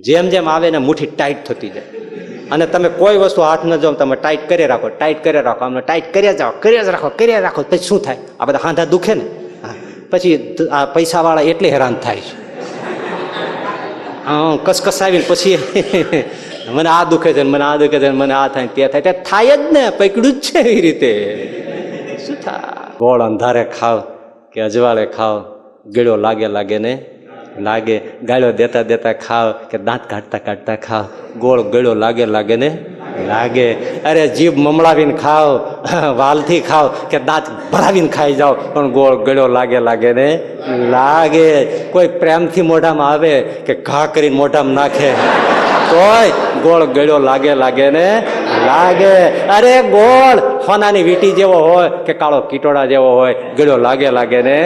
જેમ જેમ આવે ને મુઠ્ઠી ટાઈટ થતી જાય. અને તમે કોઈ વસ્તુ હાથ ન જાઓ, તમે ટાઈટ કરી રાખો, ટાઈટ કરી રાખો, આમને ટાઈટ કર્યા જાઓ, કર્યા રાખો, પછી શું થાય? આ બધા હાંધા દુખે ને. પછી આ પૈસાવાળા એટલે હેરાન થાય છે. હા, કસકસાવીને પછી મને આ દુખે છે, મને આ દુખે છે, મને આ થાય, તે થાય, થાય જ ને, પકડ્યું જ છે એ રીતે. શું થાય? ગોળ અંધારે ખાવ કે અજવાળે ખાવ, ગળ્યો લાગે ને લાગે. ગાળ્યો દેતા દેતા ખાવ કે દાંત કાઢતા કાઢતા ખાવ, ગોળ ગળ્યો લાગે ને લાગે. અરે જીભ મમળાવીને ખાવ, વાલથી ખાવ કે દાંત ભરાવીને ખાઈ જાઓ, પણ ગોળ ગળ્યો લાગે ને લાગે. કોઈ પ્રેમથી મોઢામાં આવે કે ઘા કરીને મોઢામાં નાખે તોય ગોળ ગળ્યો લાગે ને લાગે. અરે ગોળ સોનાની વીટી જેવો હોય કે કાળો કીટોડા જેવો હોય, ગળ્યો લાગે ને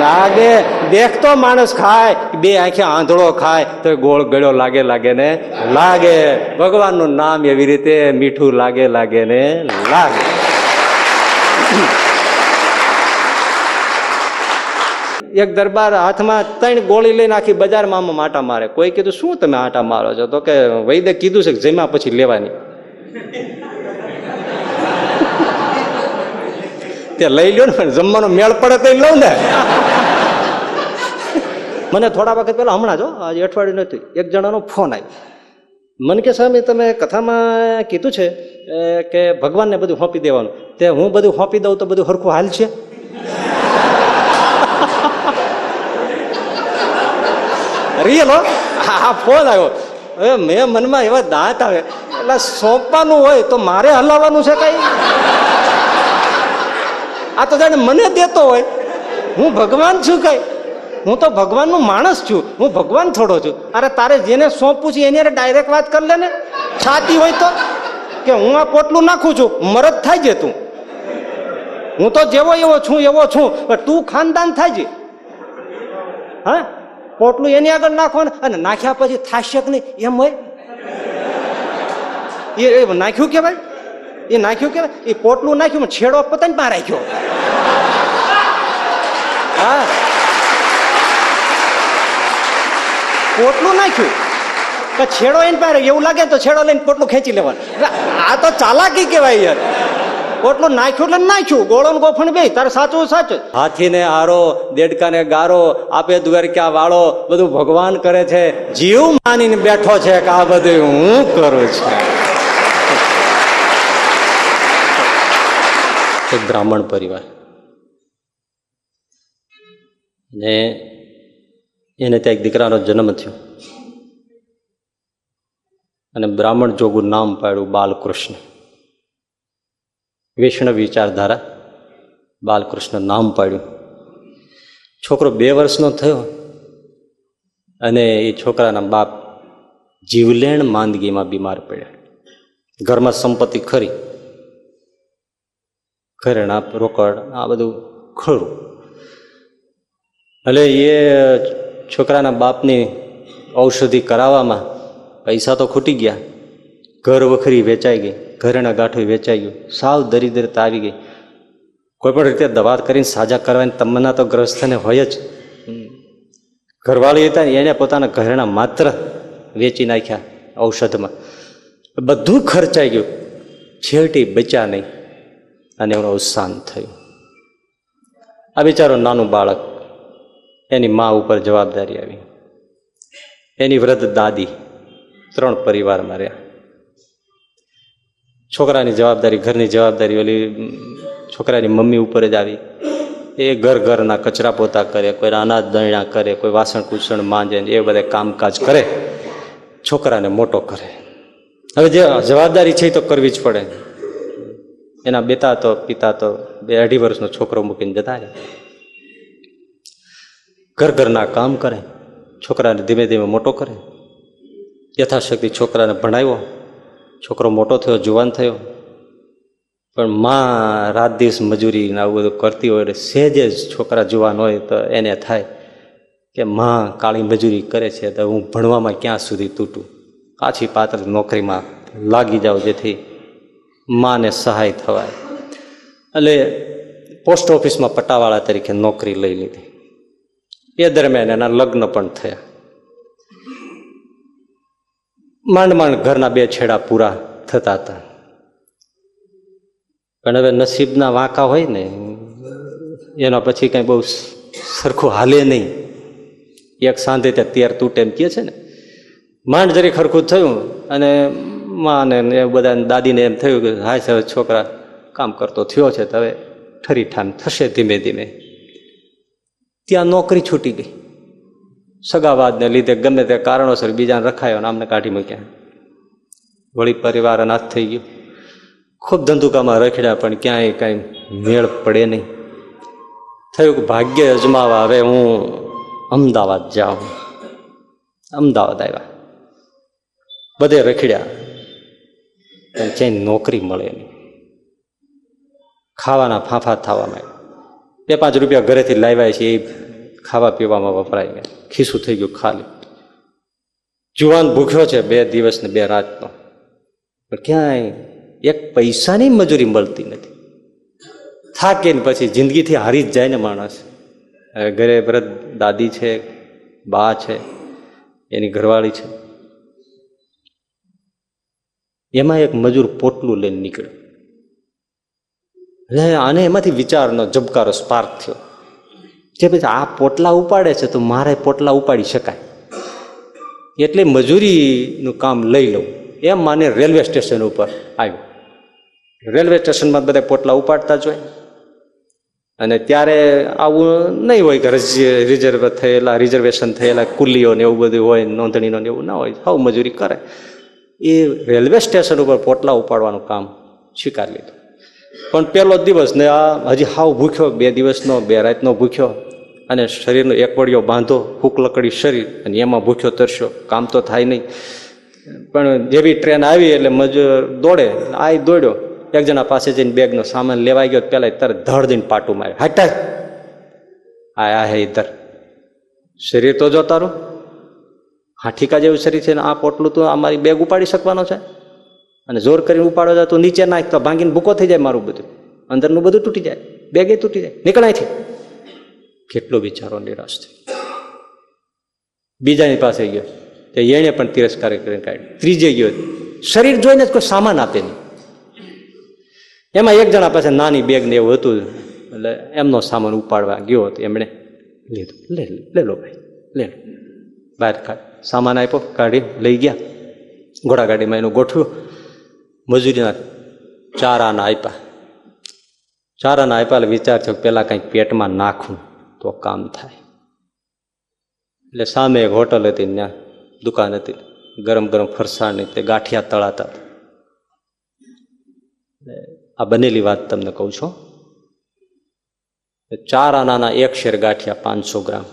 લાગે. દેખતો માણસ ખાય, બે આંખે આંધળો ખાય તો ગોળ ગળ્યો લાગે ને લાગે. ભગવાનનું નામ એવી રીતે મીઠું લાગે ને લાગે. એક દરબાર હાથમાં 3 ગોળી લઈને આખી બજારમાં આટા મારે. કોઈ કીધું શું તમે આટા મારો છો? તો કે વૈદ્ય કીધું છે કે જમ્યા પછી લેવાની. તે લઈ લ્યો ને, પણ જમવાનો મેળ પડે તો લઉં ને. મને થોડા વખત પહેલા, હમણાં જો આજે અઠવાડિયું નથી, એક જણાનો ફોન આવ્યો. મને કે સ્વામી તમે કથામાં કીધું છે કે ભગવાનને બધું સોંપી દેવાનું, તે હું બધું સોંપી દઉં તો બધું હરખું હાલ છે? રિયલ હો, હા ફોન આવ્યો. હવે મેં મનમાં એવા દાંત આવે, એટલે સોંપવાનું હોય તો મારે હલાવવાનું છે કઈ? આ તો જાણે મને દેતો હોય. હું ભગવાન છું કઈ? હું તો ભગવાનનું માણસ છું, હું ભગવાન થોડો છું. અરે તારે જેને સોંપવું છે એની ડાયરેક્ટ વાત કરી લે ને. છાતી હોય તો કે હું આ પોટલું નાખું છું, મરદ થાય છે તું. હું તો જેવો એવો છું, પણ તું ખાનદાન થાય છે. હા, પોટલું એની આગળ નાખવાનું, અને નાખ્યા પછી થાશે કે નહીં એમ હોય? એ નાખ્યું કેવાય? એ નાખ્યું કેવાય? એ પોટલું નાખ્યું, છેડો પતંગ માં રાખ્યો. હા, પોટલું નાખ્યું કે છેડો એને પાસે એવું લાગે તો છેડો લઈને પોટલું ખેંચી લેવાનું. આ તો ચાલાકી કહેવાય યાર. પોટલું નાખ્યું એટલે નાખ્યું, ગોળો ને ગોફણ બે, તારે સાચું સાચું. હાથીને આરો, દેડકાને ગારો, આપે દ્વારકા વાળો, બધું ભગવાન કરે છે. જીવ માનીને બેઠો છે કે આ બધું હું કરું છું. એક બ્રાહ્મણ પરિવાર, ને એને ત્યાં એક દીકરાનો જન્મ થયો, અને બ્રાહ્મણ જોગું નામ પાડ્યું બાલકૃષ્ણ. વૈષ્ણવ વિચારધારા, બાલકૃષ્ણ નામ પાડ્યું. છોકરો 2 વર્ષનો થયો, અને એ છોકરાના બાપ જીવલેણ માંદગીમાં બીમાર પડ્યા. ઘરમાં સંપત્તિ ખરી, ઘરેણા રોકડ આ બધું ખરું. એટલે એ છોકરાના બાપની ઔષધિ કરાવવામાં પૈસા તો ખૂટી ગયા, ઘર વખરી વેચાઈ ગઈ, ઘરેણા ગાંઠું વેચાઈ ગયું, સાવ દરિદ્રતા આવી ગઈ. કોઈ પણ રીતે દવા કરીને સાજા કરવાની તમન્ના તો ગ્રસ્તને હોય જ. ઘરવાળી હતા ને એને પોતાના ઘરેણા માત્ર વેચી નાખ્યા ઔષધમાં, બધું ખર્ચાઈ ગયું, છેવટી બચ્યા નહીં, અને એનું અવસાન થયું. આ બિચારો નાનું બાળક, એની મા ઉપર જવાબદારી આવી. એની વૃદ્ધ દાદી, 3 પરિવારમાં રહ્યા. છોકરાની જવાબદારી, ઘરની જવાબદારી ઓલી છોકરાની મમ્મી ઉપર જ આવી. એ ઘરના કચરા પોતા કરે, કોઈ અનાજ દળણા કરે, કોઈ વાસણ કુસણ માંજે, એ બધા કામકાજ કરે, છોકરાને મોટો કરે. હવે જે જવાબદારી છે એ તો કરવી જ પડે. એના પિતા તો 2-2.5 વર્ષનો છોકરો મૂકીને જતા રહ્યા. ઘરના કામ કરે, છોકરાને ધીમે ધીમે મોટો કરે. યથાશક્તિ છોકરાને ભણાવ્યો, છોકરો મોટો થયો, જુવાન થયો. પણ માં રાત દિવસ મજૂરી આવું બધું કરતી હોય, એટલે સહેજે જ છોકરા જુવાન હોય તો એને થાય કે માં કાળી મજૂરી કરે છે તો હું ભણવામાં ક્યાં સુધી તૂટું, પાછી પાત્ર નોકરીમાં લાગી જાઉં જેથી માને સહાય થવાય. એટલે પોસ્ટ ઓફિસમાં પટાવાળા તરીકે નોકરી લઈ લીધી. એ દરમિયાન એના લગ્ન પણ થયા. માંડ માંડ ઘરના બે છેડા પૂરા થતા હતા. પણ હવે નસીબના વાંકા હોય ને એના પછી કઈ બહુ સરખું હાલે નહીં. એક સાંધે ત્યાં તેર તૂટે એમ કહે છે ને. માંડ જરી ખરખું થયું અને માં ને એ બધા દાદીને એમ થયું કે હાય હવે છોકરા કામ કરતો થયો છે તો હવે ઠરી ઠામ થશે ધીમે ધીમે. ત્યાં નોકરી છૂટી ગઈ. સગાવાદને લીધે ગમે તે કારણોસર બીજાને રખાયો ને આમને કાઢી મૂક્યા. વળી પરિવાર અનાથ થઈ ગયો. ખૂબ ધંધુકામાં રખડ્યા પણ ક્યાંય કાંઈ મેળ પડે નહીં. થયું કે ભાગ્ય અજમાવા હવે હું અમદાવાદ જાઉં. અમદાવાદ આવ્યા. બધે રખડ્યા પણ ક્યાંય નોકરી મળે નહીં. ખાવાના ફાંફા થવા માંડ્યા. 2-5 રૂપિયા ઘરેથી લાવ્યા છે એ ખાવા પીવામાં વપરાય ગયા. ખીસું થઈ ગયું ખાલી. જુવાન ભૂખ્યો છે 2 દિવસ ને 2 રાતનો. પણ ક્યાંય 1 પૈસાની મજૂરી મળતી નથી. થાકીને પછી જિંદગીથી હારી જ જાય ને માણસ. ઘરે વૃદ્ધ દાદી છે, બા છે, એની ઘરવાળી છે. એમાં એક મજૂર પોટલું લઈને નીકળ્યો. આને એમાંથી વિચારનો જબકારો સ્પાર્ક થયો કે પછી આ પોટલા ઉપાડે છે તો મારે પોટલા ઉપાડી શકાય, એટલે મજૂરીનું કામ લઈ લઉં એમ માને રેલવે સ્ટેશન ઉપર આવ્યો. રેલવે સ્ટેશનમાં બધા પોટલા ઉપાડતા જ હોય અને ત્યારે આવું નહીં હોય કે રિઝર્વેશન થયેલા કુલીઓ ને એવું બધું હોય, નોંધણીનો ને એવું ના હોય. સૌ મજૂરી કરે. એ રેલવે સ્ટેશન ઉપર પોટલા ઉપાડવાનું કામ સ્વીકારી લીધું. પણ પહેલો દિવસ ને આ હજી હાવ ભૂખ્યો, 2 દિવસનો 2 રાતનો ભૂખ્યો અને શરીરનો એક વળિયો બાંધો, ફૂક લકડી શરીર અને એમાં ભૂખ્યો તરસ્યો. કામ તો થાય નહીં. પણ જેવી ટ્રેન આવી એટલે મજૂર દોડે. આ દોડ્યો, એક જણા પાસે જઈને બેગનો સામાન લેવાઈ ગયો. પેલા તરત ધડ દઈને પાટું માર્યું. હાટા આ હે ઇધર. શરીર તો જો તારું હાઠીકા જેવું શરીર છે ને આ પોટલું તો અમારી બેગ ઉપાડી શકવાનો છે અને જોર કરીને ઉપાડો જાય તો નીચે નાખ તો ભાંગીને ભૂકો થઈ જાય. મારું બધું અંદરનું બધું તૂટી જાય, બેગે તૂટી જાય. નીકળાયથી કેટલો બિચારો નિરાશ થયો. બીજાની પાસે ગયો તો એણે પણ તિરસ્કાર કરીને કાઢ્યો. ત્રીજે ગયો, શરીર જોઈને જ કોઈ સામાન આપે નહીં. એમાં એક જણા પાસે નાની બેગ ને એવું હતું એટલે એમનો સામાન ઉપાડવા ગયો હતો. એમણે લીધું. લે લો ભાઈ, લે લો. બહાર સામાન આપ્યો, કાઢી લઈ ગયા. ઘોડાગાડીમાં એનું ગોઠવ્યું. મજૂરીના ચારાના આપ્યા. ચારાના આપ્યા એટલે વિચાર થયો પેલા કંઈક પેટમાં નાખવું તો કામ થાય. એટલે સામે એક હોટલ હતી, ત્યાં દુકાન હતી, ગરમ ગરમ ફરસાણની, તે ગાંઠિયા તળાતા. આ બનેલી વાત તમને કહું છું. 4 આનાના 1 શેર ગાંઠિયા 500 ગ્રામ,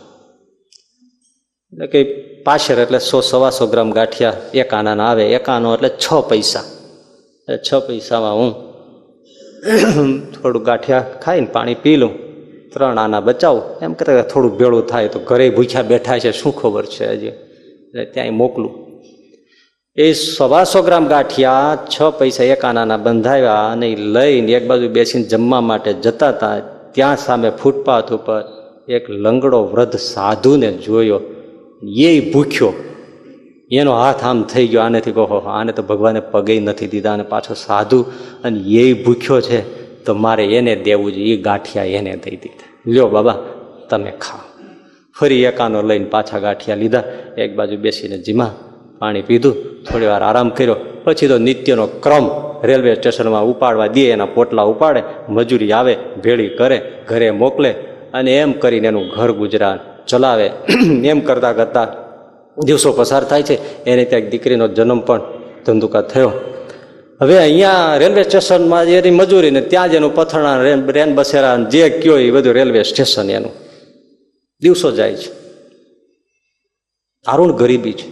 એટલે કે 5 શેર એટલે 100-125 ગ્રામ ગાંઠિયા 1 આનાના આવે. 1 આનો એટલે 6 પૈસા. 6 પૈસામાં હું થોડું ગાંઠિયા ખાઈને પાણી પી લઉં, 3 આના બચાવું. એમ કરતા થોડું ભેળું થાય તો ઘરે ભૂખ્યા બેઠા છે શું ખબર છે હજી, એટલે ત્યાં મોકલું. એ 125 ગ્રામ ગાંઠિયા 6 પૈસા 1 આનાના બંધાવ્યા અને લઈને એક બાજુ બેસીને જમવા માટે જતા હતા. ત્યાં સામે ફૂટપાથ ઉપર એક લંગડો વૃદ્ધ સાધુને જોયો. એ ભૂખ્યો, એનો હાથ આમ થઈ ગયો. આનેથી કહો આને તો ભગવાને પગે નથી દીધા અને પાછો સાધુ અને એ ભૂખ્યો છે તો મારે એને દેવું જોઈએ. એ ગાંઠિયા એને દઈ દીધા. લ્યો બાબા તમે ખાઓ. ફરી 1 આનો લઈને પાછા ગાંઠિયા લીધા. એક બાજુ બેસીને જીમા પાણી પીધું, થોડી વાર આરામ કર્યો. પછી તો નિત્યનો ક્રમ, રેલવે સ્ટેશનમાં ઉપાડવા દે, એના પોટલા ઉપાડે, મજૂરી આવે, ભેળી કરે, ઘરે મોકલે અને એમ કરીને એનું ઘર ગુજરાન ચલાવે. એમ કરતાં કરતાં દિવસો પસાર થાય છે. એને ત્યાં દીકરીનો જન્મ પણ ધંધુકા થયો. હવે અહીંયા રેલવે સ્ટેશનમાં એની મજૂરી ને ત્યાં જ એનું પથરણા રેન બસેરા જે કયો એ બધું રેલવે સ્ટેશન એનું. દિવસો જાય છે. દારૂણ ગરીબી છે.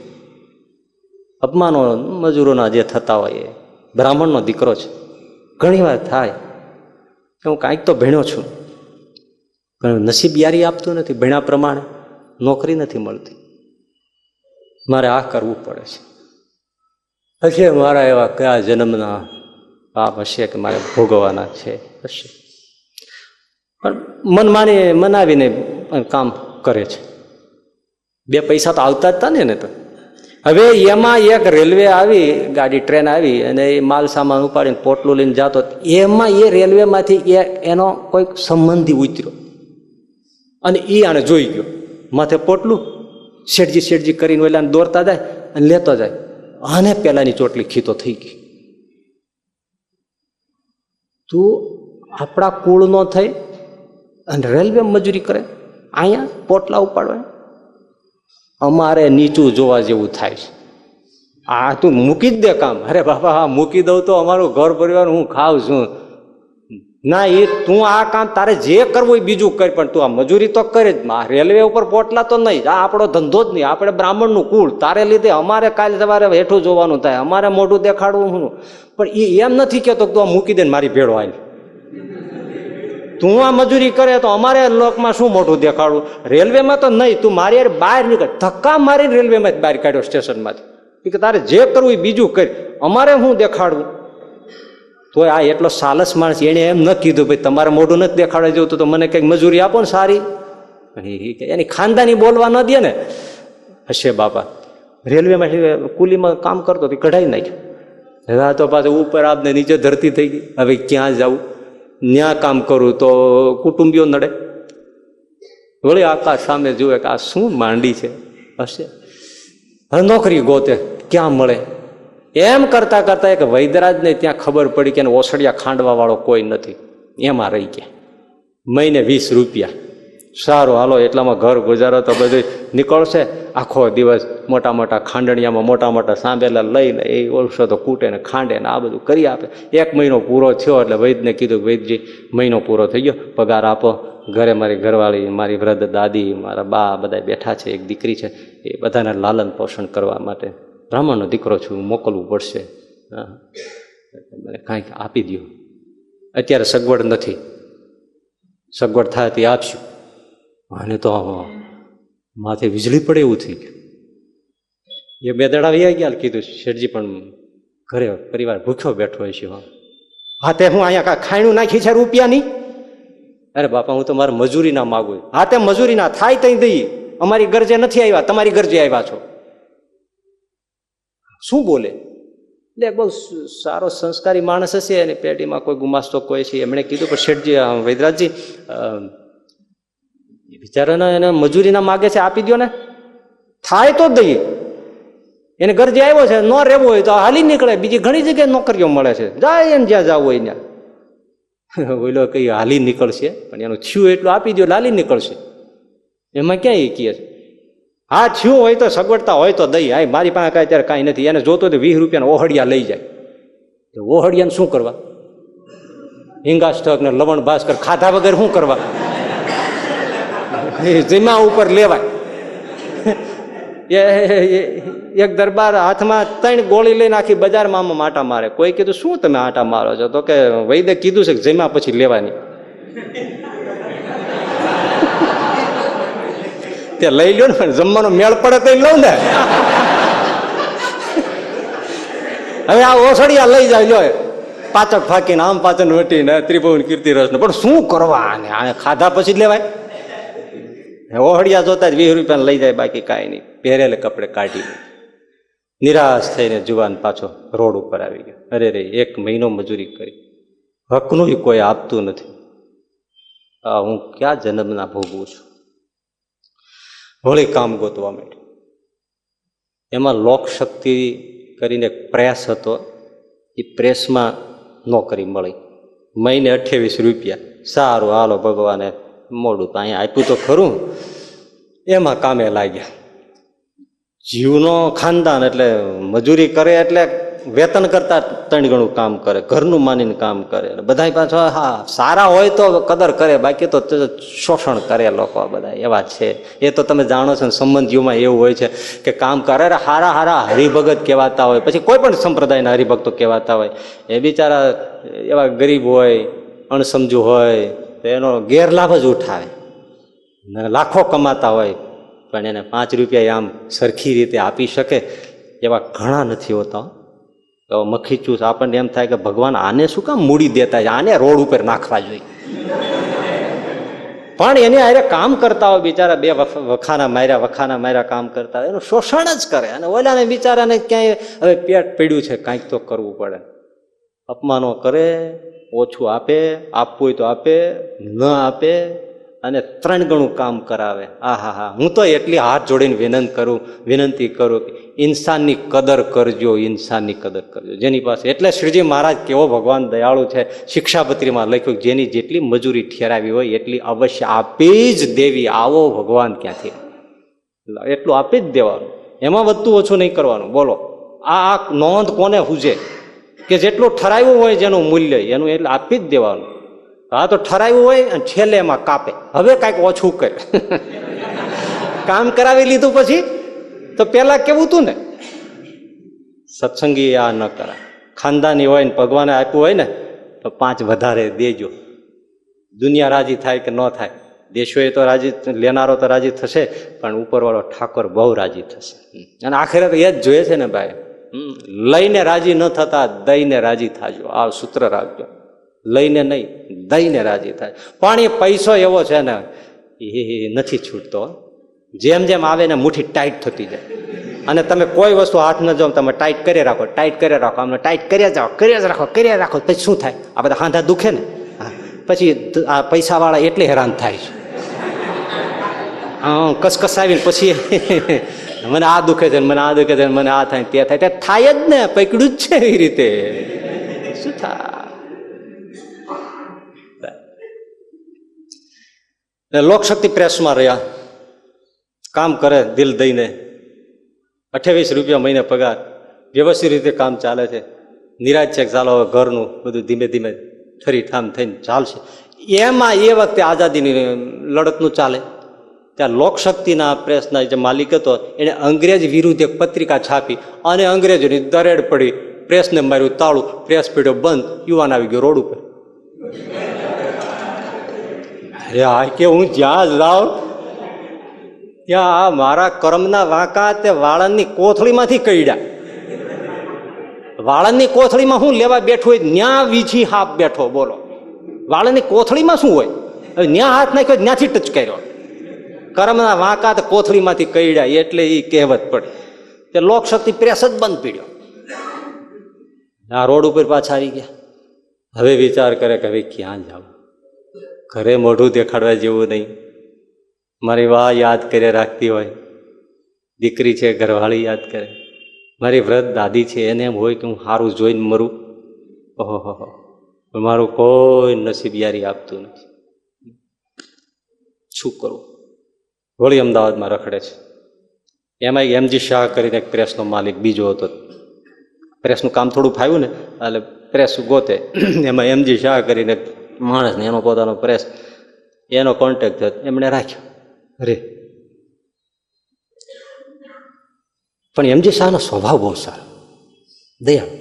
અપમાનો મજૂરોના જે થતા હોય એ. બ્રાહ્મણનો દીકરો છે. ઘણી વાર થાય કે હું કાંઈક તો ભણ્યો છું પણ નસીબ યારી આપતું નથી, ભણ્યા પ્રમાણે નોકરી નથી મળતી, મારે આ કરવું પડે છે. હશે મારા એવા કયા જન્મના પાપ હશે કે મારે ભોગવવાના છે, હશે. પણ મનાવીને કામ કરે છે. 2 પૈસા તો આવતા જ હતા ને તો હવે એમાં એક રેલવે આવી ગાડી ટ્રેન આવી અને એ માલ સામાન ઉપાડીને પોટલું લઈને જતો, એમાં એ રેલવેમાંથી એનો કોઈક સંબંધી ઉતર્યો અને એ આને જોઈ ગયો, માથે પોટલું શેઠજી કરીને ઓલાને દોરતા જાય અને લેતો જાય, આને પેલાની ચોટલી ખીતો થઈ ગઈ. તું આપણા કુળનો થઈ અને રેલવે મજૂરી કરે, અહીંયા પોટલા ઉપાડવા, અમારે નીચું જોવા જેવું થાય છે. આ તું મૂકી જ દે કામ. અરે બાપા હા મૂકી દઉં તો અમારું ઘર પરિવાર હું ખાવ છું. ના, એ તું આ કામ તારે જે કરવું એ બીજું કર, પણ તું આ મજૂરી તો કરે જ. રેલવે ઉપર પોટલા તો નહીં, આ આપણો ધંધો જ નહીં, આપણે બ્રાહ્મણનું કુળ, તારે લીધે અમારે કાલે સવારે હેઠું જોવાનું થાય, અમારે મોઢું દેખાડવું હું. પણ એ એમ નથી કહેતો કે તું આ મૂકી દે ને મારી ભેળો આવી, તું આ મજૂરી કરે તો અમારે લોકમાં શું મોઢું દેખાડવું. રેલવેમાં તો નહીં, તું મારી યાર બહાર નીકળ, ધક્કા મારીને રેલવેમાં બહાર કાઢ્યો સ્ટેશનમાંથી, કે તારે જે કરવું એ બીજું કર, અમારે શું દેખાડવું. તો આ એટલો સાલસ માણસ, એને એમ ન કીધું ભાઈ તમારે મોઢું નથી દેખાડવા જેવું તો મને કંઈક મજૂરી આપો ને સારી. એની ખાનદાની બોલવા ન દે ને. હશે બાપા રેલવેમાં કુલીમાં કામ કરતો તો કઢાઈ નાખ્યો. હવે આ તો પાછું ઉપર આપને નીચે ધરતી થઈ ગઈ. હવે ક્યાં જવું, ન્યા કામ કરું તો કુટુંબીઓ નડે. વળી આકાશ સામે જુએ કે આ શું માંડી છે. હશે હવે નોકરી ગોતે, ક્યાં મળે. એમ કરતા કરતા એક વૈદરાજને ત્યાં ખબર પડી કે ઓસડિયા ખાંડવા વાળો કોઈ નથી, એમાં રહી ગયા. મહિને 20 રૂપિયા, સારું હાલો એટલામાં ઘર ગુજારો તો બધું નીકળશે. આખો દિવસ મોટા મોટા ખાંડણિયામાં મોટા મોટા સાંભેલા લઈને એ ઔષધો કૂટે ને ખાંડે ને આ બધું કરી આપે. 1 મહિનો પૂરો થયો એટલે વૈદને કીધું વૈદજી મહિનો પૂરો થઈ ગયો, પગાર આપો. ઘરે મારી ઘરવાળી, મારી વૃદ્ધ દાદી, મારા બા બધા બેઠા છે, એક દીકરી છે, એ બધાને લાલન પોષણ કરવા માટે બ્રાહ્મણનો દીકરો છું, મોકલવું પડશે. હા મને કાંઈક આપી દો. અત્યારે સગવડ નથી, સગવડ થાય તે આપશું. અને તો માથે વીજળી પડે એવું થઈ ગયું. એ 2 દાડા વહી ગયા. કીધું શેઠજી પણ ઘરે પરિવાર ભૂખ્યો બેઠો હોય છે. હા તે હું અહીંયા ખાયણું નાખી છે રૂપિયાની. અરે બાપા હું તો મારે મજૂરી ના માગું. હા તે મજૂરી ના થાય તઈ દઈએ, અમારી ગરજે નથી આવ્યા, તમારી ગરજે આવ્યા છો. શું બોલે. એટલે બહુ સારો સંસ્કારી માણસ હશે, અને પેટીમાં કોઈ ગુમાસ્તો કોઈ છે. એમણે કીધું પણ શેઠજી વૈદરાજજી બિચારાને એને મજૂરી ના માગે છે, આપી દો ને. થાય તો દઈએ, એને ગરજે આવ્યો છે, ન રહેવું હોય તો હાલી નીકળે. બીજી ઘણી જગ્યાએ નોકરીઓ મળે છે, જાય એને જ્યાં જવું હોય ત્યાં. ઓલો કઈ હાલી નીકળશે, પણ એનું થયું એટલું આપી દો, હાલી નીકળશે. એમાં ક્યાં એ કહે છે. હા થયું હોય તો સગવડતા હોય તો દઈ. હા મારી પાસે કાંઈ અત્યારે કાંઈ નથી. એને જોતો તો 20 રૂપિયાના ઓહડિયા લઈ જાય. ઓહડિયાને શું કરવા, હિંગાસ્ટક ને લવણ ભાસ્કર ખાધા વગર શું કરવા. જીમા ઉપર લેવાય. એક દરબાર હાથમાં 3 ગોળી લઈને આખી બજારમાં આટા મારે. કોઈ કીધું શું તમે આટા મારો છો, તો કે વૈદ્ય કીધું છે કે જીમા પછી લેવાની. તે લઈ લ્યો ને, પણ જમવાનો મેળ પડે તો લઉં ને. હવે આ ઓસડિયા લઈ જાય, લ્યો પાચક ફાકીને આમ પાચન વટીને ત્રિભુવન કીર્તિ રસ ને. પણ શું કરવા, આને ખાધા પછી જ લેવાય. ઓહડિયા જોતા જ 20 રૂપિયા લઈ જાય, બાકી કાંઈ નહીં. પહેરેલે કપડે કાઢી નિરાશ થઈને જુવાન પાછો રોડ ઉપર આવી ગયો. અરે રે 1 મહિનો મજૂરી કરી, હકનું કોઈ આપતું નથી. હું ક્યાં જન્મના ભોગવું છું. વળી કામ ગોતવા માંડ્યું. એમાં લોકશક્તિ કરીને પ્રેસ હતો, એ પ્રેસમાં નોકરી મળી. મહિને 28 રૂપિયા. સારું હાલો ભગવાને મોડું તો અહીંયા આપ્યું તો ખરું. એમાં કામે લાગ્યા. જીવનો ખાનદાન એટલે મજૂરી કરે એટલે વેતન કરતા 3 ગણું કામ કરે, ઘરનું માનીને કામ કરે. બધા પાછા હા સારા હોય તો કદર કરે, બાકી તો શોષણ કરે લોકો બધા એવા છે. એ તો તમે જાણો છો ને, સંબંધીઓમાં એવું હોય છે કે કામ કરે, હારા હારા હરિભગત કહેવાતા હોય, પછી કોઈ પણ સંપ્રદાયના હરિભક્તો કહેવાતા હોય. એ બિચારા એવા ગરીબ હોય, અણસમજુ હોય તો એનો ગેરલાભ જ ઉઠાવે. લાખો કમાતા હોય પણ એને 5 રૂપિયા આમ સરખી રીતે આપી શકે એવા ઘણા નથી હોતા. તો મખી ચૂસ આપણને એમ થાય કે ભગવાન આને શું કામ મૂડી દેતા છે, આને રોડ ઉપર નાખવા જોઈએ. પણ એની હારે કામ કરતા હોય બિચારા, બે વખાના માર્યા કામ કરતા હોય, એનું શોષણ જ કરે. અને ઓલાને બિચારાને ક્યાંય હવે પેટ પડ્યું છે, કાંઈક તો કરવું પડે. અપમાનો કરે, ઓછું આપે, આપવું હોય તો આપે, ન આપે, અને 3 ગણું કામ કરાવે. હા, હું તો એટલી હાથ જોડીને વિનંતી કરું કે ઇન્સાનની કદર કરજો, ઇન્સાનની કદર કરજો જેની પાસે. એટલે શ્રીજી મહારાજ કેવો ભગવાન દયાળુ છે, શિક્ષાપત્રીમાં લખ્યું જેની જેટલી મજૂરી ઠેરાવી હોય એટલી અવશ્ય આપી જ દેવી. આવો ભગવાન ક્યાંથી, એટલું આપી જ દેવાનું, એમાં વધતું ઓછું નહીં કરવાનું. બોલો, આ નોંધ કોને હુજે કે જેટલું ઠરાવ્યું હોય જેનું મૂલ્ય એનું એટલે આપી જ દેવાનું. હા, તો ઠરાવ્યું હોય અને છેલ્લે એમાં કાપે, હવે કાંઈક ઓછું કરે. કામ કરાવી લીધું પછી તો પેલા કેવું હતું ને, સત્સંગી આ ન કરાય. ખાનદાની હોય ને ભગવાને આપ્યું હોય ને તો 5 વધારે દેજો. દુનિયા રાજી થાય કે ન થાય, દેશોએ તો રાજી, લેનારો તો રાજી થશે, પણ ઉપરવાળો ઠાકોર બહુ રાજી થશે. અને આખરે તો એ જ જોઈએ છે ને ભાઈ, લઈને રાજી ન થતા દઈને રાજી થાજો. આ સૂત્ર રાખજો, લઈને નહીં, દઈને રાજી થાય. પણ એ પૈસો એવો છે ને, એ નથી છૂટતો. જેમ જેમ આવે ને મુઠ્ઠી ટાઈટ થતી જાય. અને તમે કોઈ વસ્તુ હાથ ન જાઓ, તમે ટાઈટ કરી રાખો, અમને ટાઈટ કર્યા જાઓ, કર્યા રાખો, પછી શું થાય? આ બધા હાંધા દુખે ને, પછી આ પૈસાવાળા એટલે હેરાન થાય છે. હા, કસકસાવીને પછી મને આ દુખે છે, મને આ દુખે છે, મને આ થાય, તે થાય. થાય જ ને, પકડ્યું જ છે એવી રીતે. શું થાય? લોકશક્તિ પ્રેસમાં રહ્યા, કામ કરે દિલ દઈને, 28 રૂપિયા મહિને પગાર, વ્યવસ્થિત રીતે કામ ચાલે છે. નિરાશ છે કે ચાલો હવે ઘરનું બધું ધીમે ધીમે ઠરીઠામ થઈને ચાલશે. એમાં એ વખતે આઝાદીની લડતનું ચાલે. ત્યાં લોકશક્તિના પ્રેસના જે માલિક હતો એને અંગ્રેજ વિરુદ્ધ એક પત્રિકા છાપી અને અંગ્રેજોની દરેડ પડી, પ્રેસને માર્યું તાળું, પ્રેસ પીડ્યો બંધ, યુવાન આવી ગયો રોડ ઉપર. કે હું જ્યાં જાઉં ત્યાં મારા કર્મના વાંકા તે વાળંદની કોથળીમાંથી કઈડ્યા. વાળંદની કોથળીમાં શું લેવા બેઠો હોય, ન્યા વીછી હાપ બેઠો. બોલો, વાળંદની કોથળીમાં શું હોય? હવે ન્યા હાથ નાખ્યો, ત્યાંથી ટચ કર્યો. કર્મના વાંકા તે કોથળીમાંથી કઈડ્યા, એટલે એ કહેવત પડે. તે લોકશક્તિ પ્રેસ જ બંધ પીડ્યો. આ રોડ ઉપર પાછા આવી ગયા. હવે વિચાર કરે કે હવે ક્યાં જાવ, ઘરે મોઢું દેખાડવા જેવું નહીં. મારી વાહ યાદ કરે રાખતી હોય, દીકરી છે ઘરવાળી યાદ કરે, મારી વૃદ્ધ દાદી છે એને એમ હોય કે હું સારું જોઈને મરું. ઓહો, મારું કોઈ નસીબ યારી આપતું નથી. શું કરું? વળી અમદાવાદમાં રખડે છે. એમાં એમજી શાહ કરીને એક પ્રેસનો માલિક બીજો હતો. પ્રેસનું કામ થોડું ફાવ્યું ને એટલે પ્રેસ ગોતે. એમાં એમજી શાહ કરીને માણસ ને એનો પોતાનો પ્રેસ, એનો કોન્ટેક્ટ થયો, એમણે રાખ્યો. અરે પણ એમજી શાહનો સ્વભાવ બહુ સારો, દયાળુ.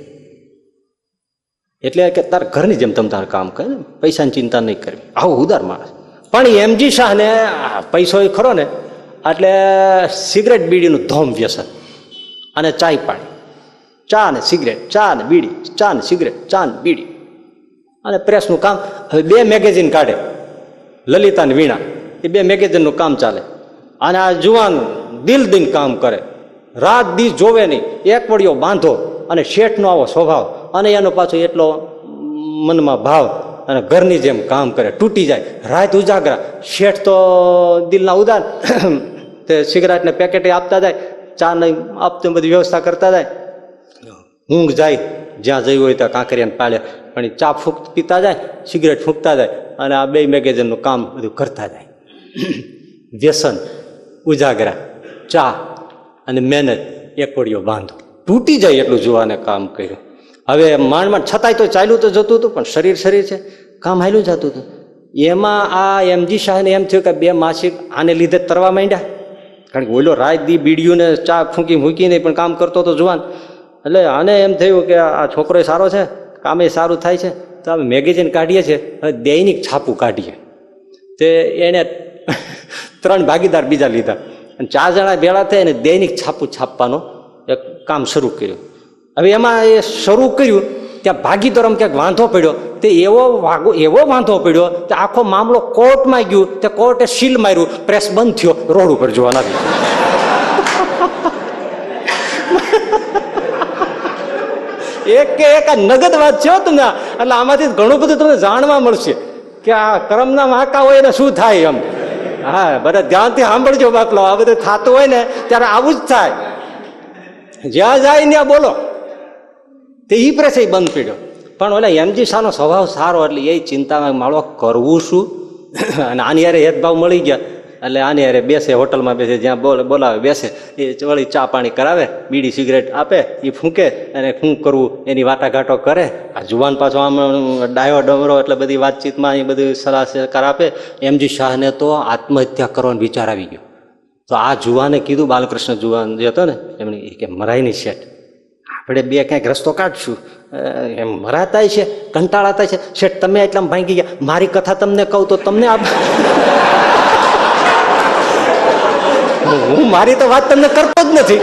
એટલે કે તાર ઘરની જેમ તમે તાર કામ કરે, પૈસાની ચિંતા નહીં કરવી, આવું ઉદાર માણસ. પણ એમજી શાહને પૈસો ખરો ને એટલે સિગરેટ બીડીનું ધોમ વ્યસન અને ચાય પાણી, ચા ને સિગરેટ, ચા ને બીડી, ચા ને સિગરેટ, ચા ને બીડી. અને પ્રેસનું કામ, હવે 2 મેગેઝિન કાઢે, લલિતા ને વીણા, એ 2 મેગેઝિનનું કામ ચાલે. અને આ જુવાન દિલ દિન કામ કરે, રાત દી જોવે નહીં, એક વળિયો બાંધો. અને શેઠનો આવો સ્વભાવ, અને એનો પાછો એટલો મનમાં ભાવ, અને ઘરની જેમ કામ કરે, તૂટી જાય, રાત ઉજાગરા. શેઠ તો દિલના ઉદાર, તે સિગરેટને પેકેટ આપતા જાય, ચા નહીં આપતું, બધી વ્યવસ્થા કરતા જાય. ઊંઘ જાય, જ્યાં જયું હોય ત્યાં કાંકરિયાને પાડે, પણ એ ચા પીતા જાય, સિગરેટ ફૂંકતા જાય, અને આ 2 મેગેઝિનનું કામ બધું કરતા જાય. વ્યસન, ઉજાગરા, ચા અને મહેનત, એક વળિયો બાંધો. તૂટી જાય એટલું જોવાને કામ કર્યું. હવે માંડ છતાંય તો ચાલ્યું તો જતું હતું, પણ શરીર છે, કામ હાલ્યું જતું હતું. એમાં આ એમજી શાહને એમ થયું કે 2 માસિક આને લીધે તરવા માંડ્યા. કારણ કે ઓલો રાત દી બીડીઓને ચા મૂકીને પણ કામ કરતો હતો જુવાન. એટલે આને એમ થયું કે આ છોકરો સારો છે, કામે સારું થાય છે, તો અમે મેગેઝિન કાઢીએ છીએ, હવે દૈનિક છાપું કાઢીએ. તે એને 3 ભાગીદાર બીજા લીધા, અને 4 જણા ભેળા થઈ અને દૈનિક છાપું છાપવાનો એક કામ શરૂ કર્યું. હવે એમાં એ શરૂ કર્યું ત્યાં ભાગીદારોમાં ક્યાંક વાંધો પડ્યો, તે એવો વાંધો પડ્યો કે આખો મામલો કોર્ટમાં ગયો, તે કોર્ટે સીલ માર્યું, પ્રેસ બંધ થયો, રોડ ઉપર જોવા લાગ્યું. એક આ નગદ વાત છે તમને, એટલે આમાંથી ઘણું બધું તમને જાણવા મળશે કે આ કર્મના વાંકા હોય ને શું થાય એમ. હા, બધા ધ્યાનથી સાંભળજો બાપલો, આ બધું થતું હોય ને ત્યારે આવું જ થાય. જ્યાં જાય ત્યાં બોલો. તે ઈ પ્રેસ બંધ પડ્યો. પણ ઓલા એમજી શાહનો સ્વભાવ સારો, એટલે એ ચિંતામાં માળો કરવું શું. અને આની યારે હેદભાવ મળી ગયા, એટલે આની યારે બેસે, હોટલમાં બેસે, જ્યાં બોલાવે બેસે, એ વળી ચા પાણી કરાવે, બીડી સિગરેટ આપે, એ ફૂંકે, અને શું કરવું એની વાટાઘાટો કરે. આ જુવાન પાછો આમ ડાયો ડમરો, એટલે બધી વાતચીતમાં એ બધી સલાહ સહકાર આપે. એમજી શાહને તો આત્મહત્યા કરવાનો વિચાર આવી ગયો. તો આ જુવાને કીધું, બાલકૃષ્ણ જુવાન જે હતો ને, એમણે કે મરાય નહીં શેઠ, આપણે બે ક્યાંક રસ્તો કાઢશું. એમ મરાતા છે, કંટાળાતા છે શેઠ, તમે એટલામાં ભાંગી ગયા, મારી કથા તમને કહું તો તમને હું મારી તો વાત તમને કરતો જ નથી.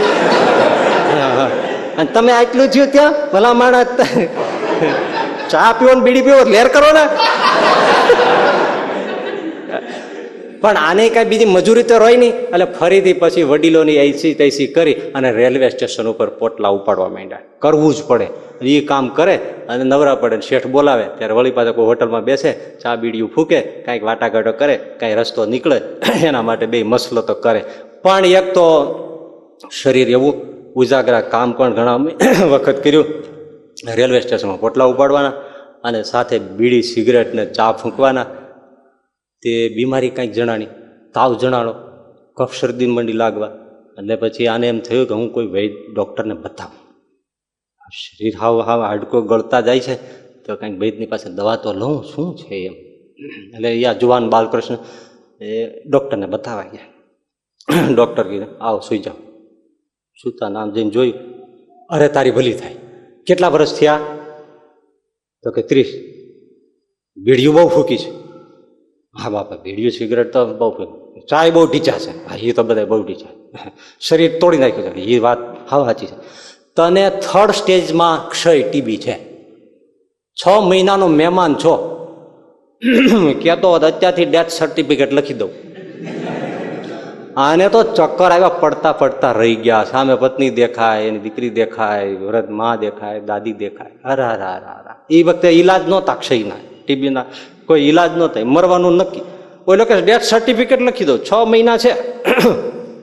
અને તમે આટલું થયું ત્યાં ભલા માણસ ચા પીવો ને બીડી પીવો લેર કરો ને. પણ આને કઈ બીજી મજૂરી તો રહી નહીં, એટલે ફરીથી પછી વડીલોની એસી તૈસી કરી અને રેલવે સ્ટેશન ઉપર પોટલા ઉપાડવા માંડ્યા. કરવું જ પડે, એ કામ કરે અને નવરા પડે. શેઠ બોલાવે ત્યારે વળી પાછા કોઈ હોટલમાં બેસે, ચા બીડીયું ફૂકે, કાંઈક વાટાઘાટો કરે, કાંઈ રસ્તો નીકળે, એના માટે બે મસલો તો કરે. પણ એક તો શરીર એવું ઉજાગરા કામ પણ ઘણા વખત કર્યું. રેલવે સ્ટેશનમાં પોટલા ઉપાડવાના અને સાથે બીડી સિગરેટ ને ચા ફૂંકવાના. તે બીમારી કાંઈક જણાણી, તાવ જણાણો, કફ શરદી મંડી લાગવા. એટલે પછી આને એમ થયું કે હું કોઈ વૈદ ડૉક્ટરને બતાવું. શરીર હાવ હાડકો ગળતા જાય છે, તો કાંઈક વૈદની પાસે દવા તો લઉં, શું છે એમ. એટલે યા જુવાન બાલકૃષ્ણ એ ડૉક્ટરને બતાવવા ગયા. ડૉક્ટર કીધું આવો સુઈ જાઓ. સુતા નામ જઈને જોયું, અરે તારી ભલી થાય, કેટલા વર્ષ થયા? તો કે 30. બીડીયું બહુ ફૂકી છે. હા બાપા, બીડીયું સિગરેટ તો બહુ ફૂકી, ચાય બહુ ઢીચા છે. હા, એ તો બધા બહુ ઢીચા, શરીર તોડી નાખ્યું છે. એ વાત હા સાચી છે. તને 3rd સ્ટેજમાં ક્ષય ટીબી છે, 6 મહિનાનો મહેમાન છો. કહેતો અત્યારથી ડેથ સર્ટિફિકેટ લખી દઉં. આને તો ચક્કર આવ્યા, પડતા પડતા રહી ગયા. સામે પત્ની દેખાય, એની દીકરી દેખાય, વૃદ્ધ માં દેખાય, દાદી દેખાય. અરા એ વખતે ઈલાજ નહોતા ક્ષયના ટીબીના, કોઈ ઈલાજ ન થાય, મરવાનું નક્કી. કોઈ લોકો ડેથ સર્ટિફિકેટ લખી દો, 6 મહિના છે,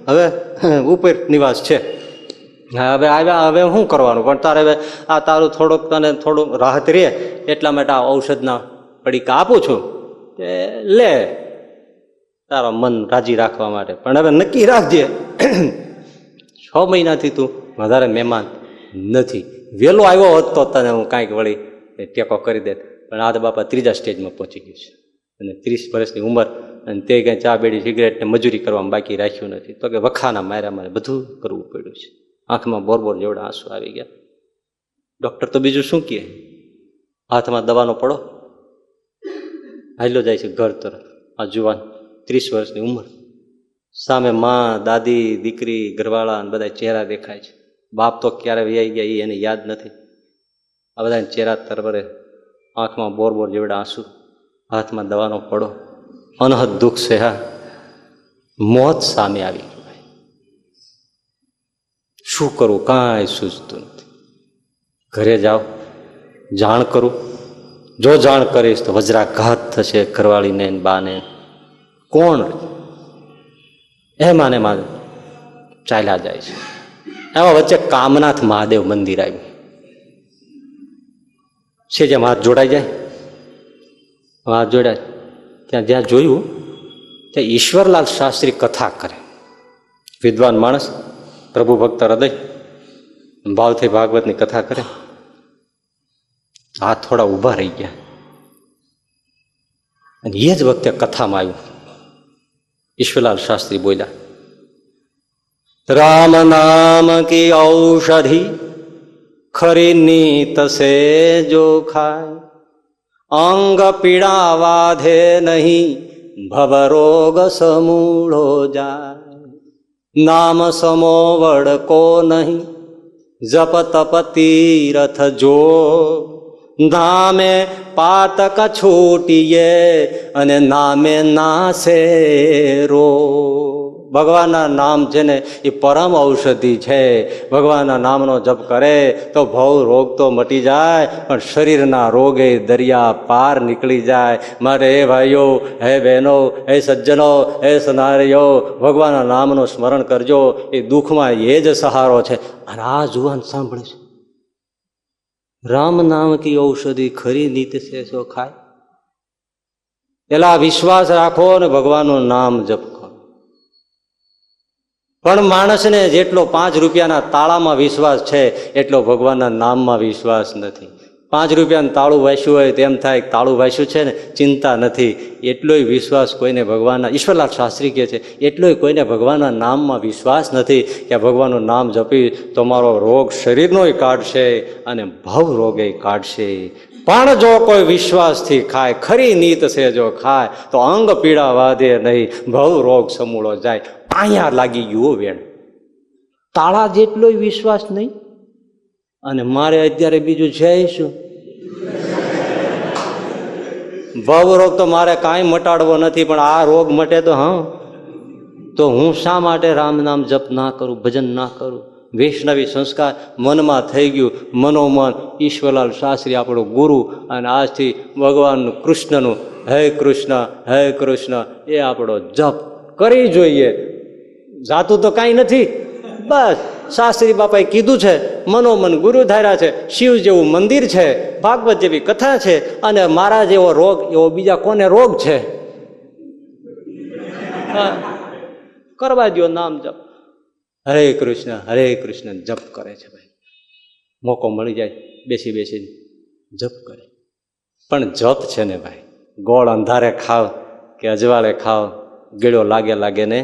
હવે ઉપર નિવાસ છે. હવે આવ્યા, હવે શું કરવાનું? પણ તારે હવે આ તારું થોડુંક તને થોડુંક રાહત રહે એટલા માટે આ ઔષધના પડીકા આપું છું, લે તારા મન રાજી રાખવા માટે. પણ હવે નક્કી રાખજે 6 મહિનાથી તું વધારે મહેમાન નથી. વહેલો આવ્યો હોત તો તને હું કાંઈક વળી ટેકો કરી દેત. પણ આ તો બાપા 3જા સ્ટેજમાં પહોંચી ગયું છે, અને 30 વર્ષની ઉંમર, અને તે કંઈ ચા બેડી સિગરેટ ને મજૂરી કરવામાં બાકી રાખ્યું નથી. તો કે વખાના માર્યા મારે બધું કરવું પડ્યું છે. આંખમાં બોર જેવડા આંસુ આવી ગયા. ડૉક્ટર તો બીજું શું કહે, હાથમાં દવાનો પડો, હાલ્યો જાય છે ઘર તરફ. આ જુવાન 30 વર્ષની ઉંમર, સામે માં, દાદી, દીકરી, ઘરવાળા બધા ચહેરા દેખાય છે. બાપ તો ક્યારે વ્યાઈ ગયા એ એને યાદ નથી. આ બધા ચહેરા તરવરે, આંખમાં બોર જેવડા આંસુ, હાથમાં દવાનો પડો, અનહદ દુઃખ છે. હા, મોત સામે આવી ગયું. શું કરવું કાંઈ સૂઝતું નથી. ઘરે જાઓ, જાણ કરું, જો જાણ કરીશ તો વજ્રાઘાત થશે ઘરવાળીને બાને. કોણ એ માને ચાલ્યા જાય છે. એમાં વચ્ચે કામનાથ મહાદેવ મંદિર આવ્યું છે, જેમ હાથ જોડાઈ જાય, હાથ જોડાય ત્યાં જ્યાં જોયું ત્યાં ઈશ્વરલાલ શાસ્ત્રી કથા કરે. વિદ્વાન માણસ, પ્રભુ ભક્ત હૃદય, ભાવથી ભાગવતની કથા કરે. હાથ થોડા ઊભા રહી ગયા, અને એ જ વખતે કથામાં આવ્યું. ઈશ્વરલાલ શાસ્ત્રી બોલ્યા, રામ નામ કી ઔષધિ ખરી નીત સે જો ખાય, અંગ પીડા વાધે નહીં, ભવરોગ સમૂળો જાય. નામ સમો વડકો નહીં, જપ તપ તીરથ જો, નામે પાતક છૂટીએ અને નામે નાસે રો. ભગવાનના નામ છે ને એ પરમ ઔષધિ છે. ભગવાનના નામનો જપ કરે તો ભવ રોગ તો મટી જાય, પણ શરીરના રોગે દરિયા પાર નીકળી જાય. માટે હે ભાઈઓ, હે બહેનો, હે સજ્જનો, હે સનારીઓ, ભગવાનના નામનું સ્મરણ કરજો. એ દુઃખમાં એ જ સહારો છે. અને આ જુવાન સાંભળે છે, રામ નામ કી ઔષધિ ખરી નીત છે સો ખાય. પેલા વિશ્વાસ રાખો ને ભગવાનનું નામ જપ કરો. પણ માણસને જેટલો 5 રૂપિયાના તાળામાં વિશ્વાસ છે એટલો ભગવાનના નામમાં વિશ્વાસ નથી. 5 રૂપિયાનું તાળું વાંચ્યું હોય તેમ થાય તાળું વાંચ્યું છે ને, ચિંતા નથી. એટલોય વિશ્વાસ કોઈને ભગવાનના, ઈશ્વરલાલ શાસ્ત્રી કહે છે, એટલોય કોઈને ભગવાનના નામમાં વિશ્વાસ નથી કે ભગવાનનું નામ જપી તો મારો રોગ શરીરનોય કાઢશે અને ભવ રોગે કાઢશે. પણ જો કોઈ વિશ્વાસથી ખાય, ખરી નીત છે જો ખાય, તો અંગ પીડા વાધે નહીં, ભવ રોગ સમૂળો જાય. અહીંયા લાગી ગયો વેણ. તાળા જેટલોય વિશ્વાસ નહીં, અને મારે અત્યારે બીજું છે શું? ભવ રોગ તો મારે કાંઈ મટાડવો નથી, પણ આ રોગ મટે તો હા, તો હું શા માટે રામ નામ જપ ના કરું, ભજન ના કરું? વૈષ્ણવી સંસ્કાર મનમાં થઈ ગયું. મનોમન ઈશ્વરલાલ શાસ્ત્રી આપણો ગુરુ, અને આજથી ભગવાનનું કૃષ્ણનું હે કૃષ્ણ એ આપણો જપ કરી જોઈએ. જાતું તો કાંઈ નથી, બસ શાસ્ત્રી બાપાએ કીધું છે, મનોમન ગુરુ ધાર્યા છે, શિવ જેવું મંદિર છે, ભાગવત જેવી કથા છે, અને મારા જેવો રોગ એવો બીજા કોને રોગ છે? કરવા દો નામ જપ. હરે કૃષ્ણ જપ કરે છે ભાઈ. મોકો મળી જાય બેસી જપ કરે. પણ જપ છે ને ભાઈ, ગોળ અંધારે ખાવ કે અજવાળે ખાવ, ગળ્યો લાગે ને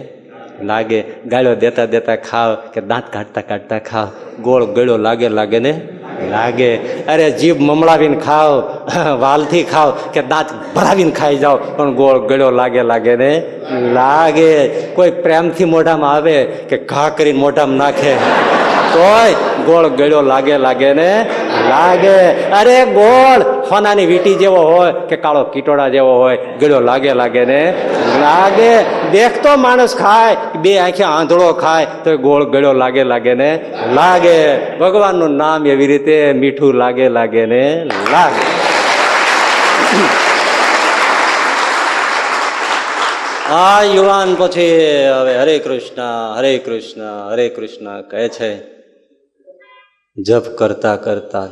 લાગે. ગાળ્યો દેતા ખાવ કે દાંત કાઢતા ખાવ, ગોળ ગળ્યો લાગે ને લાગે. અરે જીભ મમળાવીને ખાવ, વાલથી ખાવ કે દાંત ભરાવીને ખાઈ જાઓ, પણ ગોળ ગળ્યો લાગે ને લાગે. કોઈ પ્રેમથી મોઢામાં આવે કે ઘા કરીને મોઢામાં નાખે તોય ગોળ ગળ્યો લાગે ને લાગે. અરે ગોળ સોનાની વીટી જેવો હોય કે કાળો કીટોડા જેવો હોય, ગળ્યો લાગે ને લાગે. દેખતો માણસ ખાય, 2 આંખે આંધળો ખાય તો ગોળ ગળ્યો લાગે ને લાગે. ભગવાનનું નામ એવી રીતે મીઠું લાગે ને લાગે. આ યુવાન પછી હવે હરે કૃષ્ણ કહે છે. જપ કરતા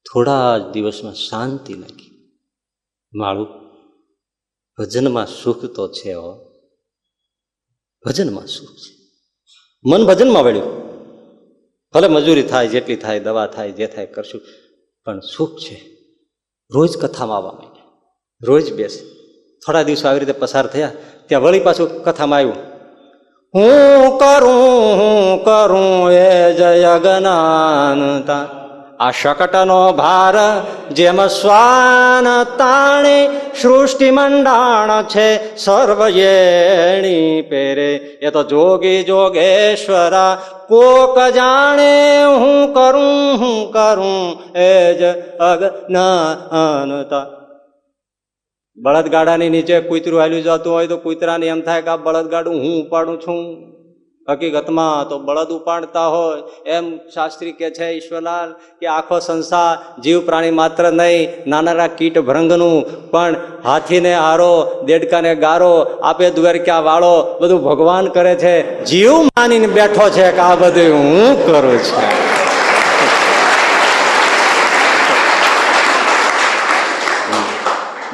થોડા જ દિવસમાં શાંતિ લાગી. મારું ભજનમાં સુખ તો છે હો, ભજનમાં સુખ છે. મન ભજનમાં વળ્યું. ભલે મજૂરી થાય, જેટલી થાય, દવા થાય, જે થાય કરશું, પણ સુખ છે. રોજ કથામાં આવવા માંડ્યા, રોજ બેસે. થોડા દિવસો આવી રીતે પસાર થયા, ત્યાં વળી પાછું કથામાં આવ્યું. હું કરું એ જય જ્ઞાનતા. આ શકટનો ભાર જેમ શ્વાન તાણે, સૃષ્ટિ મંડાણ છે સર્વ એણી પેરે. એ તો જોગી જોગેશ્વરા કોક જાણે. હું કરું એ જ અજ્ઞાનતા. બળદગાડાની નીચે કૂતરું હાલ્યું જતું હોય તો કૂતરાને એમ થાય કે આ બળદગાડું હું ઉપાડું છું. હકીકતમાં તો બળદ ઉપાડતા હોય. એમ શાસ્ત્રી કે છે ઈશ્વરલાલ કે આખો સંસાર જીવ પ્રાણી માત્ર નહીં, નાના કીટ ભૃંગનું પણ હાથીને હારો, દેડકાને ગારો, આપે દ્વારકા વાળો બધું ભગવાન કરે છે. જીવ માનીને બેઠો છે કે આ બધું હું કરું છું.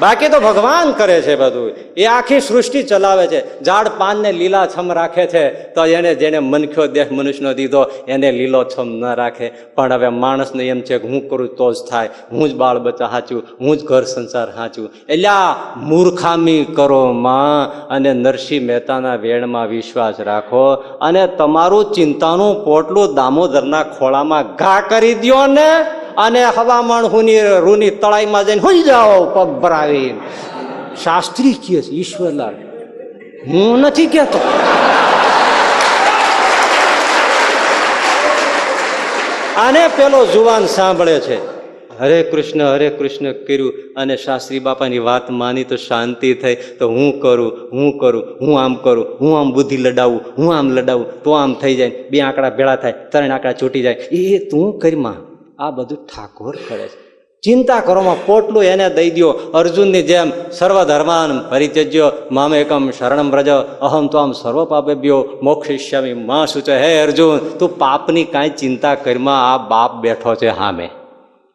બાકી તો ભગવાન કરે છે બધું. એ આખી સૃષ્ટિ ચલાવે છે. ઝાડ પાનને લીલાછમ રાખે છે તો જેને મનખ્યો દેહ મનુષ્યનો દીધો એને લીલોછમ ન રાખે. પણ હવે માણસને એમ છે કે હું કરું તો જ થાય, હું જ બાળ બચ્ચા હાચું, હું જ ઘર સંસાર હાચું. એટલે આ મૂર્ખામી કરો માં, અને નરસિંહ મહેતાના વેણમાં વિશ્વાસ રાખો, અને તમારું ચિંતાનું પોટલું દામોદરના ખોળામાં ઘા કરી દ્યો ને, અને હવામાન રૂની તળાઈમાં જઈને હોઈ જાઓ પગ ભરાવી. શાસ્ત્રી કહે છે ઈશ્વરલાલ, હું નથી કહેતો. અને પેલો જુવાન સાંભળે છે. હરે કૃષ્ણ કર્યું અને શાસ્ત્રી બાપાની વાત માની તો શાંતિ થઈ. તો હું કરું, હું આમ કરું, હું આમ બુદ્ધિ લડાવું, હું આમ લડાવું તો આમ થઈ જાય, 2 આંકડા ભેળા થાય, 3 આંકડા છૂટી જાય. એ તું કરીમાં આ બધું ઠાકોર કરે છે. ચિંતા કરવામાં પોટલું એને દઈ દો. અર્જુનની જેમ સર્વધર્માન પરિત્યજ્ય મામેકમ શરણમ વ્રજ અહમ તો આમ સર્વ પાપેભ્યો મોક્ષિષ્યામિ મા શુચ. હે અર્જુન, તું પાપની કાંઈ ચિંતા કરીમાં, આ બાપ બેઠો છે સામે,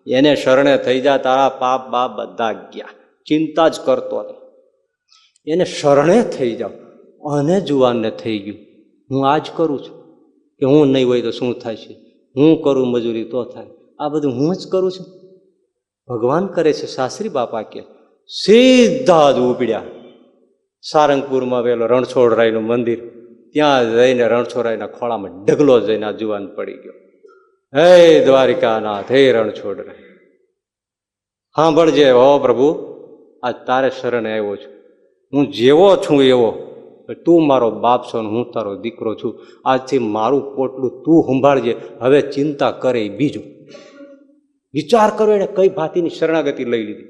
એને શરણે થઈ જા, તારા પાપ બાપ બધા ગયા. ચિંતા જ કરતો નહીં, એને શરણે થઈ જાઓ. અને જુવાનને થઈ ગયું, હું આ જ કરું છું કે હું નહીં હોય તો શું થાય છે, હું કરું મજૂરી તો થાય, આ બધું હું જ કરું છું. ભગવાન કરે છે. શાસ્ત્રી બાપા કે સીધા જ ઉપડ્યા સારંગપુરમાં પેલો રણછોડરાયનું મંદિર, ત્યાં જઈને રણછોડરાયના ખોળામાં ઢગલો જઈને આ જુવાન પડી ગયો. હે દ્વારિકાનાથ, હે રણછોડરાય, સાંભળજે હો પ્રભુ, આજ તારે શરણે આવ્યો છું. હું જેવો છું એવો, તું મારો બાપ છો ને હું તારો દીકરો છું. આજથી મારું પોટલું તું સંભાળજે. હવે ચિંતા કરે બીજું. વિચાર કરો, એને કઈ ભાતીની શરણાગતિ લઈ લીધી.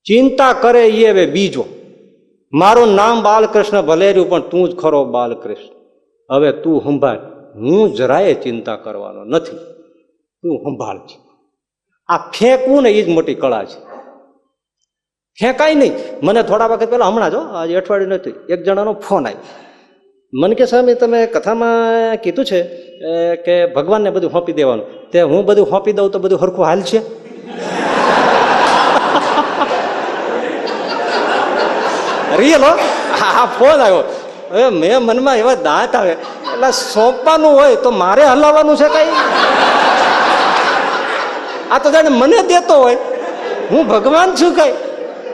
ચિંતા કરે એ હવે બીજો. મારું નામ બાલકૃષ્ણ ભલે રહ્યું, પણ તું જ ખરો બાલકૃષ્ણ. હવે તું સંભાળ, હું જરાય ચિંતા કરવાનો નથી, તું સંભાળજે. આ ફેંકવું ને એ જ મોટી કળા છે. ફેંકાય નહીં. મને થોડા વખત પહેલા, હમણાં જો આજે અઠવાડિયું નથી, એક જણાનો ફોન આવ્યો. મને કે સ્વામી તમે કથામાં કીધું છે કે ભગવાનને બધું સોંપી દેવાનું, તે હું બધું સોંપી દઉં તો બધું હરખું હાલ છે? રિયલ હો, હા ફોન આવ્યો. હવે મેં મનમાં એવા દાંત આવે, એટલે સોંપવાનું હોય તો મારે હલાવવાનું છે કઈ? આ તો જાણે મને દેતો હોય. હું ભગવાન છું કઈ?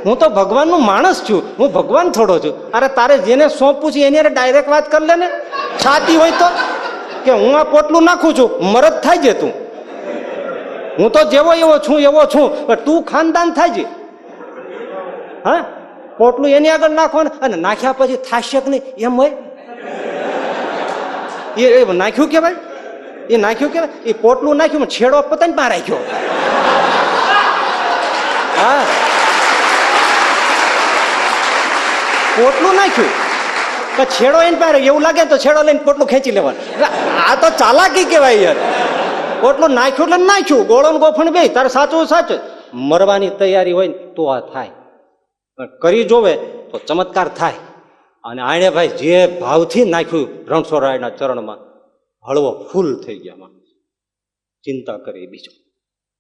હું તો ભગવાનનો માણસ છું, હું ભગવાન થોડો છું. અરે તારે જેને સોંપવું છે એની ડાયરેક્ટ વાત કરી લે ને. છાતી હોય તો કે હું આ પોટલું નાખું છું, મરદ થાય છે તું. હું તો જેવો એવો છું પણ તું ખાનદાન થાય છે. હા, પોટલું એની આગળ નાખવાનું, અને નાખ્યા પછી થાશે કે નહીં એમ હોય? એ નાખ્યું કેવાય? એ નાખ્યું કેવાય? એ પોટલું નાખ્યું, છેડો પતંગ માં રાખ્યો. હા, પોટલું નાખ્યું પણ છેડો એને પાસે એવું લાગે તો છેડો લઈને પોટલું ખેંચી લેવાનું. આ તો ચાલાકી કહેવાય યાર. પોટલું નાખ્યું એટલે નાખ્યું, ગોળો ને ગોફણ બે, તારે સાચું સાચું. મરવાની તૈયારી હોય ને તો આ થાય, કરી જોવે તો ચમત્કાર થાય. અને આણે ભાઈ જે ભાવથી નાખ્યું રણછોડરાયના ચરણમાં, હળવો ફૂલ થઈ ગયા. ચિંતા કરી બીજો.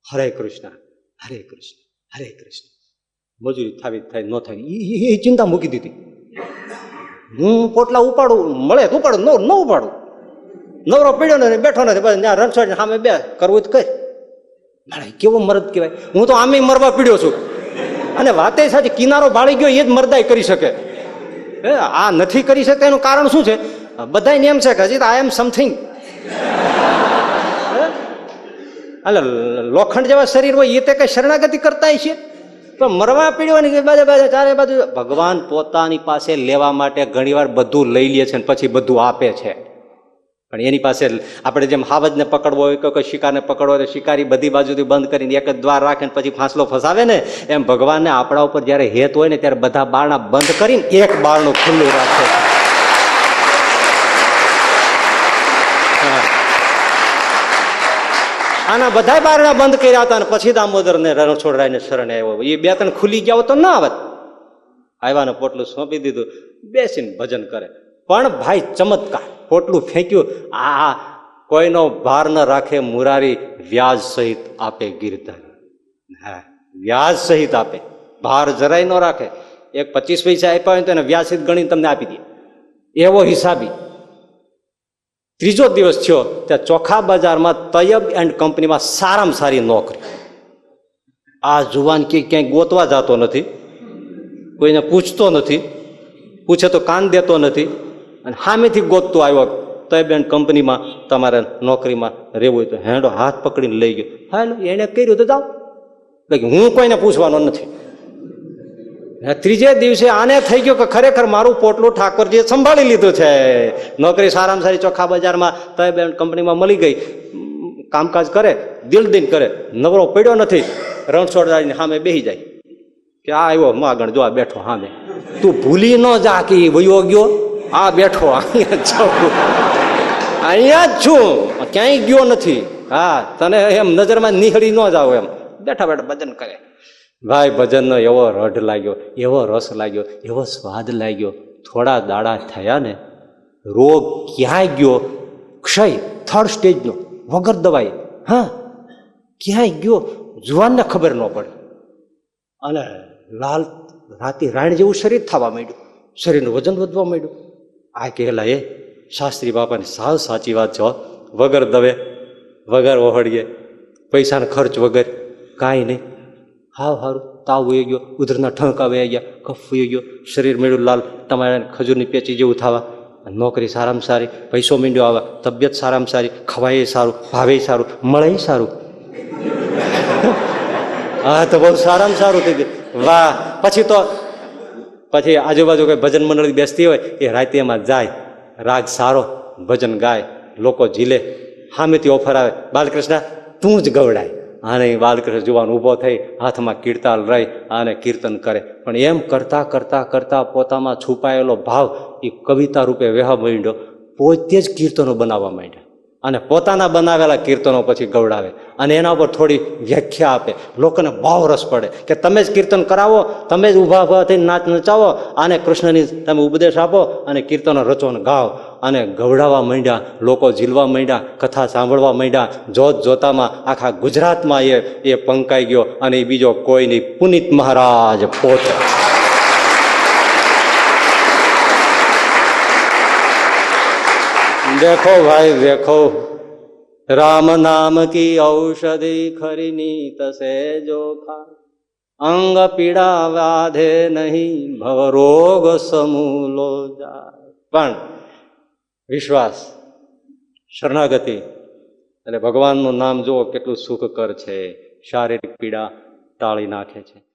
હરે કૃષ્ણ, હરે કૃષ્ણ, હરે કૃષ્ણ. મજૂરી થાવી થાય ન થાય એ ચિંતા મૂકી દીધી. હું પોટલા ઉપાડું, મળે તો ઉપાડું, ન ઉપાડું. નવરો પીડ્યો ને બેઠો નથી, બસ ત્યાં રણછોડ સામે બે કરવું જ કઈ. કેવો મરદ કહેવાય. હું તો આમે મરવા પીડ્યો છું. અને વાતે સાચી, કિનારો બાળી ગયો એ જ મરદાઈ કરી શકે. આ નથી કરી શકતા એનું કારણ શું છે? બધાને એમ છે કે હજી આઈ એમ સમથિંગ. એટલે લોખંડ જેવા શરીર હોય એ તે કઈ શરણાગતિ કરતા છે? તો મરવા પીડ્યો બાજુ ચારે બાજુ. ભગવાન પોતાની પાસે લેવા માટે ઘણીવાર બધું લઈ લે છે ને પછી બધું આપે છે. પણ એની પાસે આપણે જેમ હાવજને પકડવો હોય કે કોઈ શિકારને પકડવો હોય તો શિકારી બધી બાજુથી બંધ કરીને એક જ દ્વાર રાખે ને પછી ફાંસલો ફસાવે ને, એમ ભગવાનને આપણા ઉપર જયારે હેત હોય ને ત્યારે બધા બારણા બંધ કરીને એક બારણું ખુલ્લું રાખે. આના બધા બારણા બંધ કર્યા હતા અને પછી દામોદર ને રણછોડરાયને શરણે આવ્યો. એ 2-3 ખુલી ગયા તો ના આવત. આવ્યાને પોટલું સોંપી દીધું, બેસીને ભજન કરે. પણ ભાઈ ચમત્કાર, પોટલું ફેંક્યું, આ કોઈનો ભાર ન રાખે મુરારી, વ્યાજ સહિત આપે ગિરધારી. હા, વ્યાજ સહિત આપે, ભાર જરાય ન રાખે. એક 25 પૈસા આપ્યા હોય તો એને વ્યાજ સહિત ગણીને તમને આપી દે, એવો હિસાબી. ત્રીજો દિવસ થયો ત્યાં ચોખા બજારમાં તૈયબ એન્ડ કંપનીમાં સારામાં સારી નોકરી. આ જુવાન ક્યાંય ગોતવા જતો નથી, કોઈને પૂછતો નથી, પૂછે તો કાન દેતો નથી, અને સામેથી ગોતતો આવ્યો. તૈયબ એન્ડ કંપનીમાં તમારે નોકરીમાં રહેવું હોય તો હેન્ડો હાથ પકડીને લઈ ગયો. હા, એને કર્યું તો જાઓ, હું કોઈને પૂછવાનો નથી. ત્રીજે દિવસે આને થઈ ગયો કે ખરેખર મારું પોટલું ઠાકોરજીએ સંભાળી લીધું છે. નોકરી સારામાં સારી ચોખા બજારમાં તૈયબ એન્ડ કંપનીમાં મળી ગઈ. કામકાજ કરે, દિલ દિન કરે, નવરો પડ્યો નથી, રણછોડરાયની સામે બેસી જાય કે આ આવ્યો માગણ, જો આ બેઠો સામે, તું ભૂલી ન જા કે વયો ગયો, આ બેઠો અહીંયા જ છું, ક્યાંય ગયો નથી. હા, તને એમ નજરમાં નિહળી ન જાવ એમ બેઠા બેઠા ભજન કરે. ભાઈ ભજનનો એવો રઢ લાગ્યો, એવો રસ લાગ્યો, એવો સ્વાદ લાગ્યો. થોડા દાડા થયા ને રોગ ક્યાંય ગયો, ક્ષય થર્ડ સ્ટેજનો, વગર દવાઈ. હા, ક્યાંય ગયો, જુવાનને ખબર ન પડે. અને લાલ રાતે રાણ જેવું શરીર થવા માંડ્યું, શરીરનું વજન વધવા માંડ્યું. આ કહેલા એ શાસ્ત્રી બાપાની સાવ સાચી વાત છે. વગર દવે, વગર ઓહળીએ, પૈસાનો ખર્ચ વગર, કાંઈ નહીં. હાવ સારું, તાવ વહી ગયો, ઉધરના ઠંકા વહી ગયા, કફ વહી ગયો, શરીર મેળ્યું લાલ તમારે ખજૂરની પેચી જેવું થવા, નોકરી સારામાં સારી, પૈસો મીંડ્યો આવે, તબિયત સારામાં સારી, ખવાય સારું, ભાવે સારું, મળે સારું. હા, તો બહુ સારામાં સારું થઈ ગયું. વાહ. પછી આજુબાજુ કઈ ભજન મંડળી બેસતી હોય એ રાતે એમાં જાય, રાગ સારો, ભજન ગાય, લોકો ઝીલે. સામેથી ઓફર આવે, બાલકૃષ્ણ તું જ ગવડાય. અને બાલકૃષ્ણ જુવાન ઊભો થઈ, હાથમાં કીર્તાલ રહી અને કીર્તન કરે. પણ એમ કરતા કરતા કરતા પોતામાં છુપાયેલો ભાવ એ કવિતા રૂપે વહેવા માંડ્યો. પોતે જ કીર્તનો બનાવવા માંડ્યા અને પોતાના બનાવેલા કીર્તનો પછી ગવડાવે અને એના ઉપર થોડી વ્યાખ્યા આપે. લોકોને ભાવ રસ પડે કે તમે જ કીર્તન કરાવો, તમે જ ઊભા ઊભા થઈને નાચ નચાવો, અને કૃષ્ણની તમે ઉપદેશ આપો અને કીર્તનો રચો ને ગાઓ. અને ગવડાવવા માંડ્યા, લોકો ઝીલવા માંડ્યા, કથા સાંભળવા માંડ્યા. જોત જોતામાં આખા ગુજરાતમાં એ પંકાઈ ગયો. અને એ બીજો કોઈ નહીં, પુનિત મહારાજ પોતે. देखो भाई देखो, राम नाम की औषधि खरी नीत से जो खा, अंग पीड़ा व्याधे नहीं भव रोग समूलो જાય. પણ વિશ્વાસ, શરણાગતિ અને ભગવાનનું નામ જુઓ કેટલું સુખકર છે, શારીરિક પીડા ટાળી નાખે છે.